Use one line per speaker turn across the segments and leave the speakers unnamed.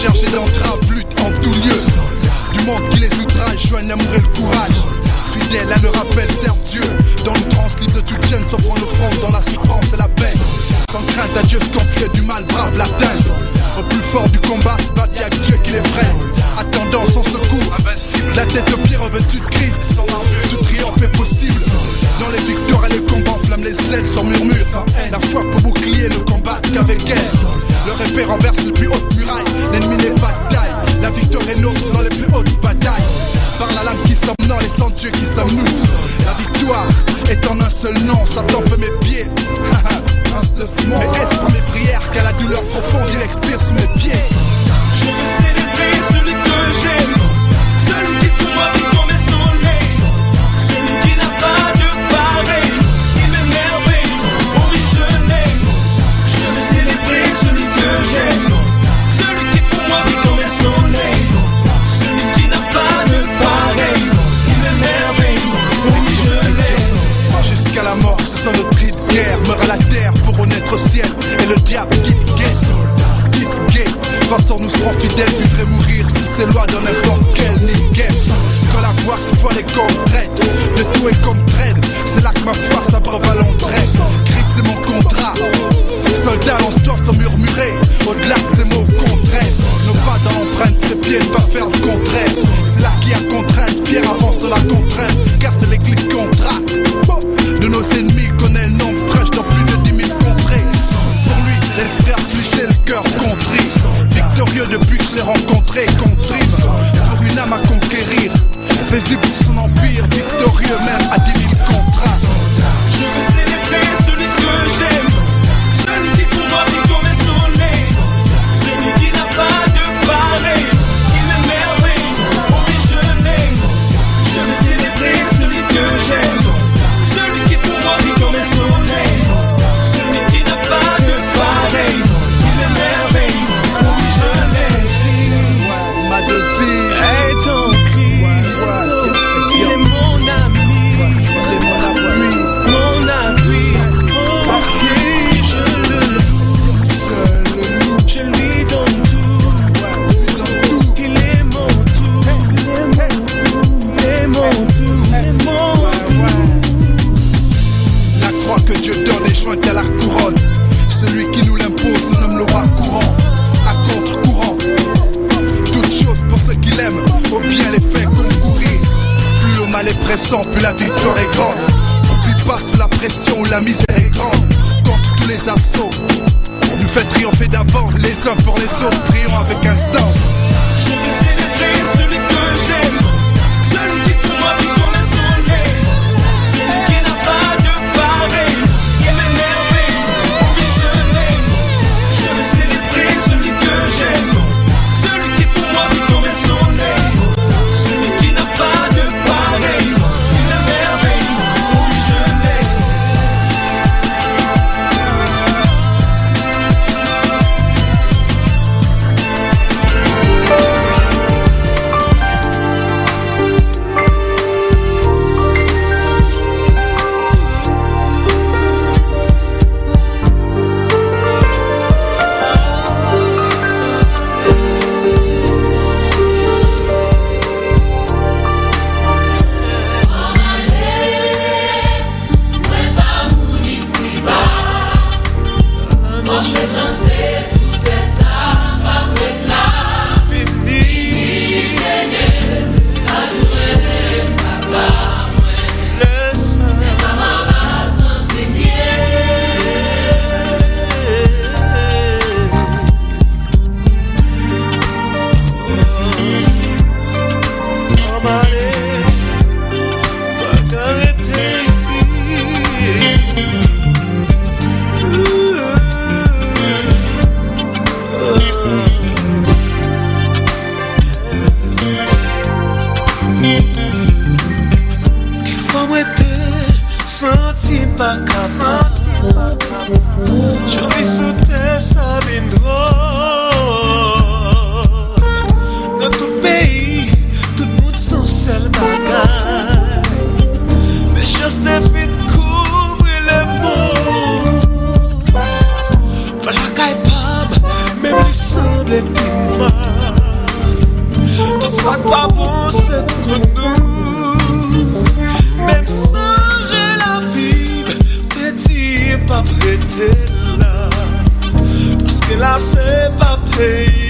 Recherche et d'entrave, lutte en tout lieu. Du monde qui les outrage, joignent l'amour et le courage. Fidèles à leur appel, servent Dieu. Dans le trance, libre de toute chaîne, s'offrant l'offrande dans la souffrance et la paix. Sans crainte à Dieu, ce qu'on fait du mal, brave l'atteinte. Au plus fort du combat, se battre avec Dieu qui les freine. Attendant son secours, la tête au pied revêtue de Christ. Tout triomphe est possible. Dans les victoires et les combats, enflamme les ailes sans murmure. La foi pour bouclier ne combattre qu'avec elle. Leur épée renverse les plus hautes murailles. L'ennemi n'est pas de taille. La victoire est nôtre dans les plus hautes batailles. Par la lame qui sommes non, les sans Dieu qui sommes nous. La victoire est en un seul nom. Satan fait mes pieds. Mais est-ce pour mes prières qu'à la douleur profonde il expire sous mes pieds?
Je veux célébrer celui que j'ai, celui qui pour moi vit comme son nez, celui qui n'a pas de pareil, qui m'émerveille, originel. Je veux célébrer celui que j'ai, celui qui pour moi vit comme son nez, celui qui n'a pas de pareil, qui m'émerveille, originel.
Jusqu'à la mort, ce sont nos cris de guerre. Meurt à la terre pour renaître au ciel. Et le diable quitte gay. Façon nous serons fidèles, vivre et mourir si c'est loi dans n'importe quel niquet. Quand la voix se voit les corps traite, de tout est comme traîne. C'est là que ma foi s'abreuve à l'entraide. Christ c'est mon contrat. Soldat lance-toi sans murmurer. Au-delà de ces mots contraires, nos pas dans l'empreinte, ses pieds ne pas faire le contraire. C'est là qu'il y a contrainte, fier avance dans la contrainte. Car c'est l'église contrat. De nos ennemis connaît le nombre prêche dans plus de 10 000 contrées. Pour lui, l'esprit affligé, le cœur contrit. Victorieux depuis que je l'ai rencontré, contrime pour une âme à conquérir. Paisible son empire, victorieux même à 10 000 contrats.
Je veux célébrer celui que j'ai, celui qui pour moi vit comme son nez, celui qui n'a pas de pareil, qui m'émerveille, originel. Je veux célébrer celui que j'ai, celui qui pour moi vit comme son nez, celui qui n'a pas de pareil, qui m'émerveille, originel.
Ma devine,
Hey ton Christ, il est mon ami,
il est mon appui.
mon appui. Ok, je lui donne tout. Il est mon tout, il est mon tout, il est mon tout.
La croix que Dieu donne est jointe à la couronne. Celui qui nous l'impose se nomme le roi courant. À contre-courant, toute chose pour ceux qui l'aiment, au bien les faits concourir. Plus le mal est pressant, plus la victoire est grande. Oublie pas sous la pression où la misère est grande. Contre tous les assauts, nous fait triompher d'avant. Les uns pour les autres, prions avec instance.
Je veux célébrer celui que j'ai, celui qui pour moi vit comme son nez, celui qui n'a pas de pareil, qui m'émerveille, originel. Je veux célébrer celui que j'ai, celui qui pour moi vit comme son nez, celui qui n'a pas de pareil, qui m'émerveille, originel.
pas capable. Je vis sous terre, ça vient drôle. Dans tout pays, tout le monde s'en seul bagage. Mais choses de vite couvrir les mots. Voilà qu'aille pas, même il semble film mal. ça pas bon c'est pour nous. Même sans j'ai la Bible, petit pas prêté là, parce que là c'est pas payé.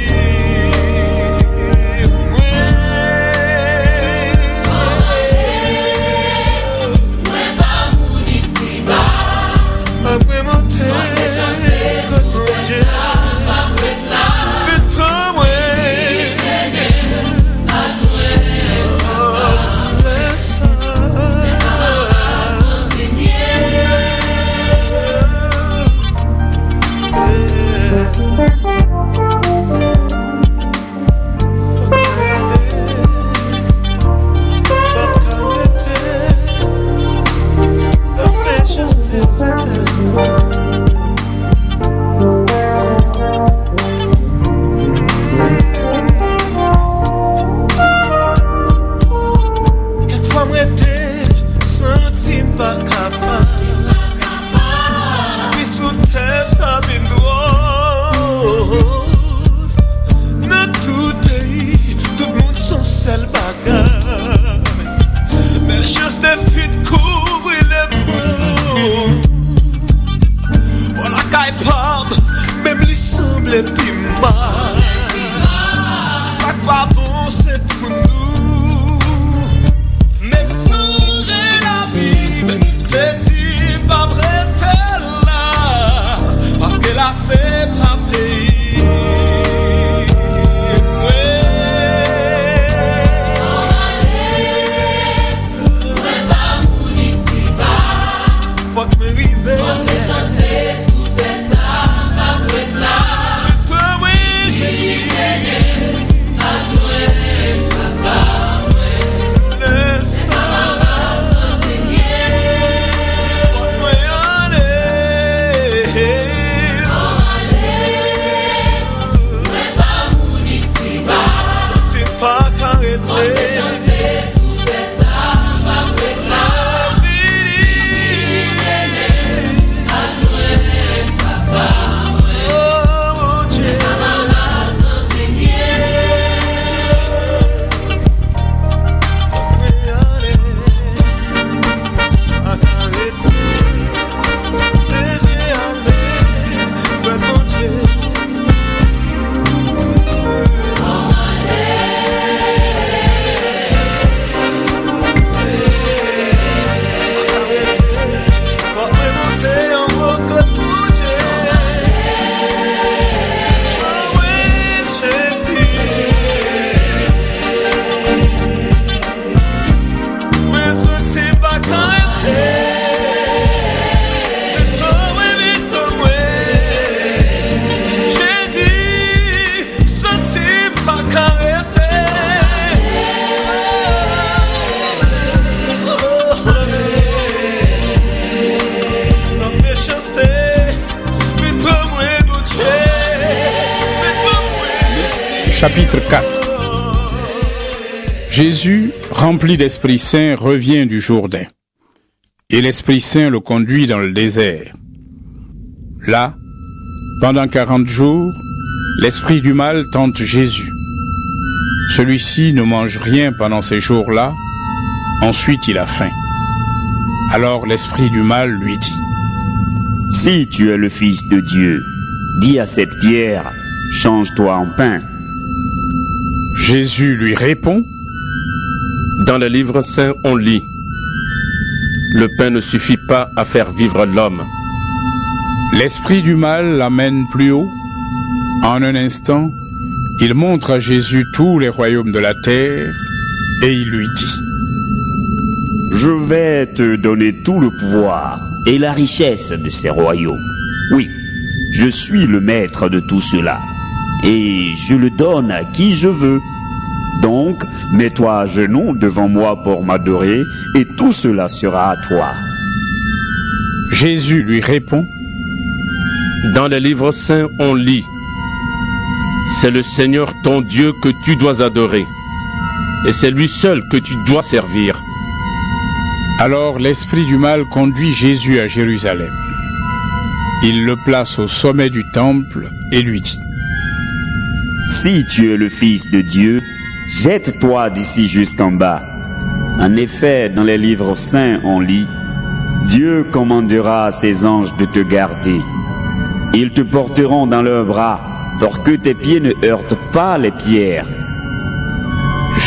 Chapitre 4. Jésus, rempli d'Esprit Saint, revient du Jourdain. Et l'Esprit Saint le conduit dans le désert. Là, pendant 40 jours, l'esprit du mal tente Jésus. Celui-ci ne mange rien pendant ces jours-là, ensuite il a faim. Alors l'esprit du mal lui dit:
Si tu es le Fils de Dieu, dis à cette pierre, change-toi en pain.
Jésus lui répond:
Dans le livre saint, on lit: Le pain ne suffit pas à faire vivre l'homme.
L'esprit du mal l'amène plus haut. En un instant, il montre à Jésus tous les royaumes de la terre et il lui dit:
Je vais te donner tout le pouvoir et la richesse de ces royaumes. Oui, je suis le maître de tout cela et je le donne à qui je veux. Donc, mets-toi à genoux devant moi pour m'adorer et tout cela sera à toi.
Jésus lui répond:
Dans le livre saint, on lit: C'est le Seigneur ton Dieu que tu dois adorer, et c'est lui seul que tu dois servir.
Alors l'esprit du mal conduit Jésus à Jérusalem. Il le place au sommet du temple et lui dit:
Si tu es le Fils de Dieu, jette-toi d'ici jusqu'en bas. En effet, dans les livres saints, on lit « Dieu commandera à ses anges de te garder. Ils te porteront dans leurs bras pour que tes pieds ne heurtent pas les pierres. »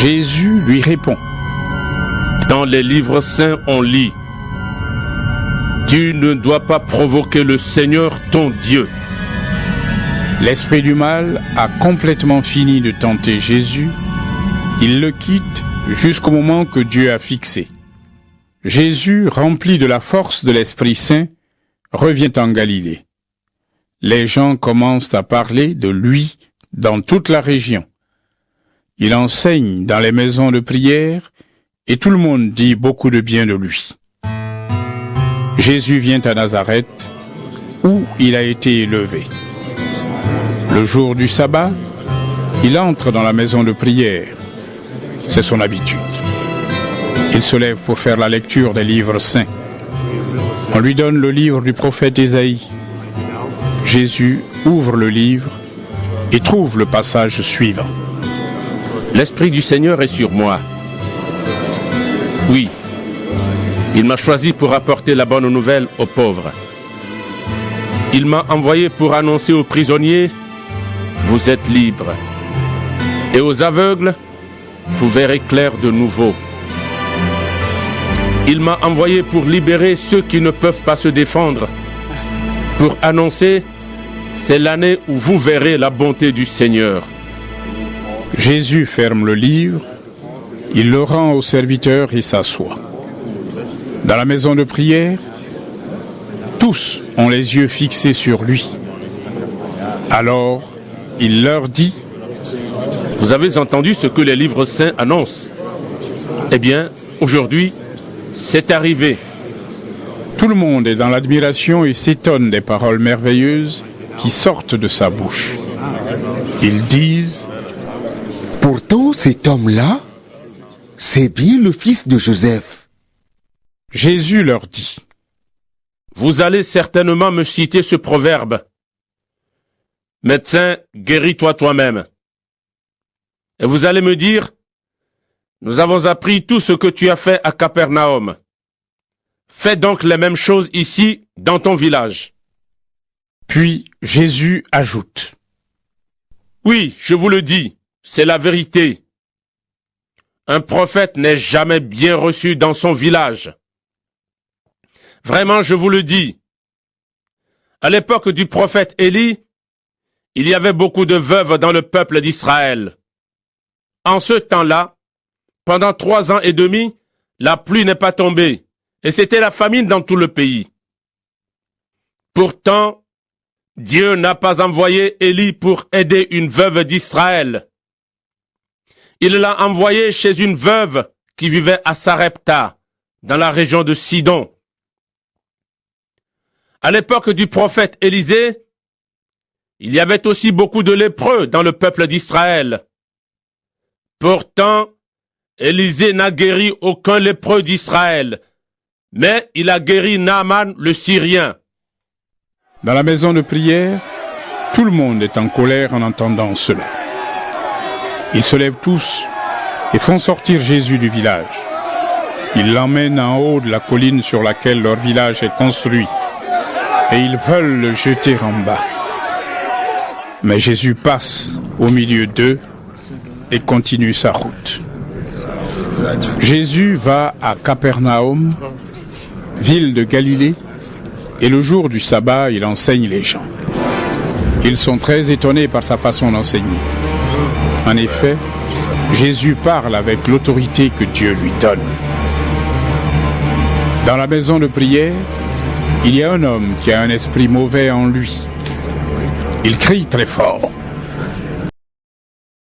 Jésus lui répond.
Dans les livres saints, on lit « Tu ne dois pas provoquer le Seigneur ton Dieu. »
L'esprit du mal a complètement fini de tenter Jésus. Il le quitte jusqu'au moment que Dieu a fixé. Jésus, rempli de la force de l'Esprit Saint, revient en Galilée. Les gens commencent à parler de lui dans toute la région. Il enseigne dans les maisons de prière et tout le monde dit beaucoup de bien de lui. Jésus vient à Nazareth, où il a été élevé. Le jour du sabbat, il entre dans la maison de prière. C'est son habitude. Il se lève pour faire la lecture des livres saints. On lui donne le livre du prophète Ésaïe. Jésus ouvre le livre et trouve le passage suivant.
L'Esprit du Seigneur est sur moi. Oui, il m'a choisi pour apporter la bonne nouvelle aux pauvres. Il m'a envoyé pour annoncer aux prisonniers, vous êtes libres. Et aux aveugles, vous verrez clair de nouveau. Il m'a envoyé pour libérer ceux qui ne peuvent pas se défendre, pour annoncer, c'est l'année où vous verrez la bonté du Seigneur.
Jésus ferme le livre, il le rend au serviteur et s'assoit. Dans la maison de prière, tous ont les yeux fixés sur lui. Alors, il leur dit, «
Vous avez entendu ce que les livres saints annoncent. Eh bien, aujourd'hui, c'est arrivé. »
Tout le monde est dans l'admiration et s'étonne des paroles merveilleuses qui sortent de sa bouche. Ils disent,
« Pourtant, cet homme-là, c'est bien le fils de Joseph. »
Jésus leur dit,
« Vous allez certainement me citer ce proverbe. Médecin, guéris-toi toi-même. Et vous allez me dire, nous avons appris tout ce que tu as fait à Capernaum. Fais donc les mêmes choses ici, dans ton village. »
Puis Jésus ajoute,
« Oui, je vous le dis, c'est la vérité. Un prophète n'est jamais bien reçu dans son village. Vraiment, je vous le dis. À l'époque du prophète Élie, il y avait beaucoup de veuves dans le peuple d'Israël. En ce temps-là, pendant 3 ans et demi, la pluie n'est pas tombée, et c'était la famine dans tout le pays. Pourtant, Dieu n'a pas envoyé Élie pour aider une veuve d'Israël. Il l'a envoyé chez une veuve qui vivait à Sarepta, dans la région de Sidon. À l'époque du prophète Élisée, il y avait aussi beaucoup de lépreux dans le peuple d'Israël. Pourtant, Élisée n'a guéri aucun lépreux d'Israël, mais il a guéri Naaman le Syrien. »
Dans la maison de prière, tout le monde est en colère en entendant cela. Ils se lèvent tous et font sortir Jésus du village. Ils l'emmènent en haut de la colline sur laquelle leur village est construit, et ils veulent le jeter en bas. Mais Jésus passe au milieu d'eux et continue sa route. Jésus va à Capernaum, ville de Galilée, et le jour du sabbat, il enseigne les gens. Ils sont très étonnés par sa façon d'enseigner. En effet, Jésus parle avec l'autorité que Dieu lui donne. Dans la maison de prière, il y a un homme qui a un esprit mauvais en lui. Il crie très fort.